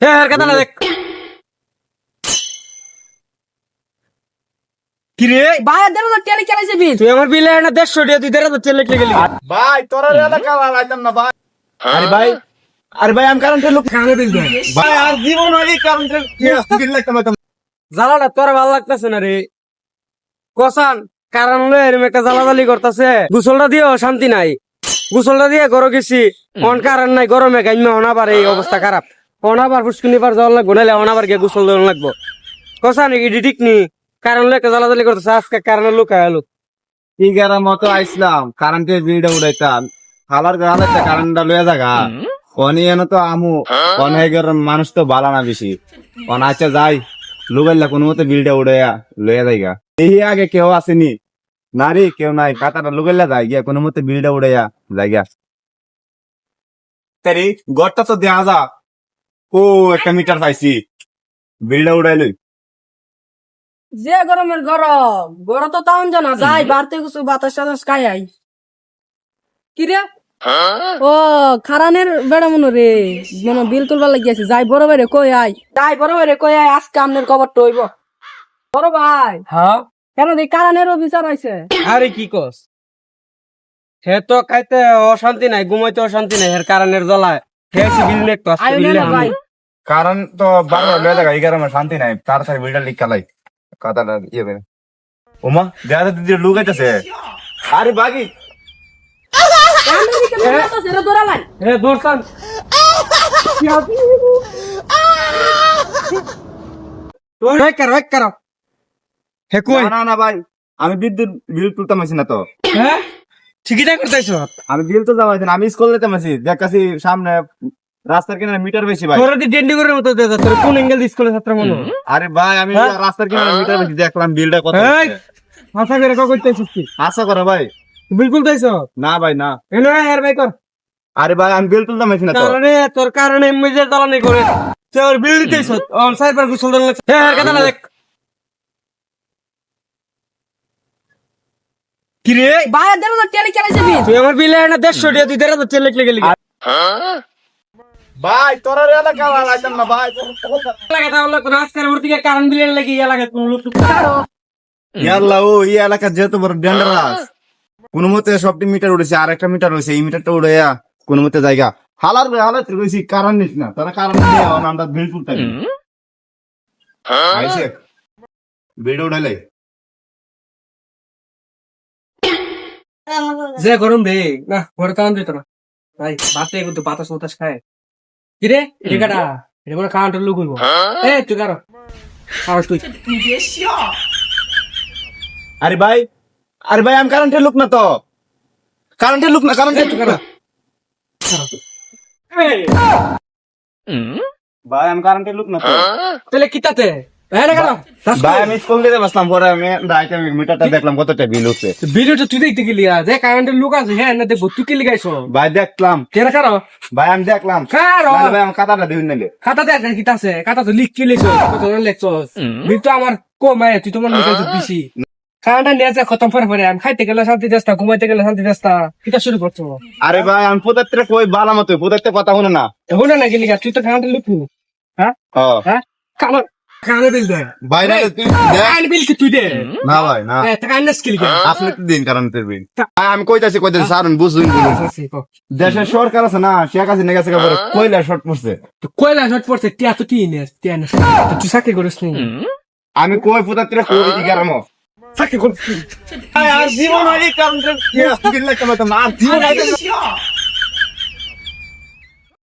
হ্যাঁ কথা না দেখ কি রে ভাই দেড় হাজার টেলি চালাইছে বিল তুই আমার বিলে না 150 টাকা তুই 1,500 লিখে গেলি ভাই তোরা এলাকা লাইতাম না ভাই। আরে ভাই আমি কারেন্টের লোক কানে বিল দে ভাই আর জীবন হলি কারেন্টের বিল লাগতাম না। জ্বালাটা তোর ভালো লাগতেছে না রে কসান কারণ এরম একটা জ্বালাজালি করতেছে গোসলটা দিয়েও শান্তি নাই গোসলটা দিয়ে গরো গেছি কোন কারণ নাই গরমে গাইমে অনাবার এই অবস্থা খারাপ অনাবার ফুসকুনি বার যাওয়ার লাগবো নাহলে অনাবার গিয়ে গোসল দেওয়ার লাগবো কসান এটি ঠিক নি কারণ একটা জ্বালাজালি করতেছে আজকে কারণের লোক আয়ালো ইগারা মতো আইসলাম কারেন্টের বিলটা উড়াইতাম খাবার গালাতে কারেন্টটা লয়ে জাগা কোন এনে তো আমু কোন হেগের মানুষ তো বালা না বেশি কোন আচ্ছা যাই লুগাইলা কোনো মতে বিলটা উড়াইয়া লয়ে যাইগা এই আগে কেউ আসেনি নারী কেউ নাই কাতাটা লুগাইলা যাই গিয়া কোনো মতে বিলটা উড়াইয়া যাইগা তারি গড়টা তো দেয়া যা ও একটা মিটার পাইছি বিলটা উড়াইলই যে গরমের গরম গরম তো তাও জানা যাই বাড়তে কিছু বাতাস টাতাস খাই আই কি রে ও খারানের বেড়া মনে রে মনে বিল তুলবার লাগিয়েছে যাই বড় বাইরে কই আই যাই বড় বাইরে কই আই আজকে আমনের খবর তো হইব বড় ভাই হ্যাঁ কেন দেখ কারানেরও বিচার আইছে আরে কি কস হে তো খাইতে অশান্তি নাই ঘুমাইতে অশান্তি নাই এর কারণের জ্বলায় খেয়েছি বিল নে একটু আজকে আয়ো বিল না ভাই কারণ তো বারবার লয়ে জায়গা এই আমার শান্তি নাই তাড়াতাড়ি বিলটা লিখালাই কথাটা ইয়ে করে ওমা দেখা দিদি লুক আইতাছে আরে বাগি সেটা দৌড়ালাই হে দোরসান ওয়েক করো হে কই না না ভাই আমি বিদ্যুৎ বিল তুলতাম আছি না তো হ্যাঁ ঠিকই তা করতেছ আমি বিল তুলতাম আছি না আমি স্কুল যেতাম আছি দেখাছি সামনে রাস্তার কিনারে মিটার বেশি ভাই তোরা দি ডেন্ডি করে মতো দে তোর কোন অ্যাঙ্গেল স্কুলের ছাত্র মনে আরে ভাই আমি রাস্তার কিনারে মিটার বেশি দেখলাম বিলটা কত এই মাথা করে কা করতেছিস কি আশা করো ভাই বিলকুল তাইছ না ভাই না এনো এর ভাই কর আরে ভাই আমি বিল তুলতাম আছি না তো কারণে তোর কারণে মেজে দলানি করে তোর বিল দিতেছ অন সাইবার গোসল দল হে আর কথা না দেখ কি রে ভাই দেড় হাজার টেলি চালাইছে বিল তুই আমার বিলে না 150 টাকা তুই 1,500 লিখে গেলি ভাই তোরা এলাকা লাইতাম না ভাই লাগে তাহলে কোন আজকের ওর দিকে কারণ বিলে লাগি ইয়া লাগে কোন লোক ইয়াল্লা ও এই এলাকা যেহেতু বড় ডেঞ্জারাস কোন মতে সবটি মিটার উঠেছে আর একটা মিটার হয়েছে এই মিটারটা উড়াইয়া কোন মতে জায়গা হালার রয়েছি কারণ নিস না তারা কারণ নিয়ে আমরা বিল তুলতাম আইসে বিল উড়াইলাই যে গরম রে না ঘরে কারণ দিত না ভাই ভাতে কিন্তু বাতাস বাতাস খায় কি রে এটা কাটা এটা মনে কারণটা লোক হইব এ তুই কারো আর তুই আরে ভাই আমি কারেন্টের লোক না তো কারেন্টের লোক না কারেন্টের লোক না ভাই আমি কারেন্টের লোক না তো তাহলে কিতাতে হ্যাঁ না কারো ভাই আমি স্কুল দিতে বসলাম পরে আমি রাইতে মিটারটা দেখলাম কতটা বিল হচ্ছে ভিডিওটা তুই দেখতে গেলি যে কারেন্টের লোক আছে হ্যাঁ না দেখবো তুই কি লিখাইছ ভাই দেখলাম কেন কারো ভাই আমি দেখলাম কারো ভাই আমার খাতাটা দিন নালে খাতা দেখ কিতা আছে খাতা তো লিখ কি লিখছ কত লিখছ বিল তো আমার কম তুই তোমার লিখাইছ বেশি খানাটা নিয়ে যা খতম পরে আমি খাইতে গেলে শান্তি দেস্তা ঘুমাইতে গেলে শান্তি দেস্তা কিতা শুরু করছো আরে ভাই আমি পোতাত্রে কই বালা মতো পোতাত্রে কথা শুনে না হলো না গেলি তুই তো খানাটা লিখু হ্যাঁ ও হ্যাঁ খানা খানা বিল দে ভাই না তুই দেখ। আইন বিল কি তুই দে না ভাই না টাকা আইন স্কিল কে আপনি তো দিন কারেন্টের বিল আমি কইতাছি সারুন বুঝুন দেশের সরকার আছে না শেখ হাসিনা গেছে কইলা শর্ট পড়ছে কয়লা শট পড়ছে টিয়া তো টিয়া না তুই চাকরি করিস নি আমি কই পোতাত্রে কই দিগারামো চাকরি করিস আর জীবন হলি কারেন্টের বিল লাগতে না আর জীবন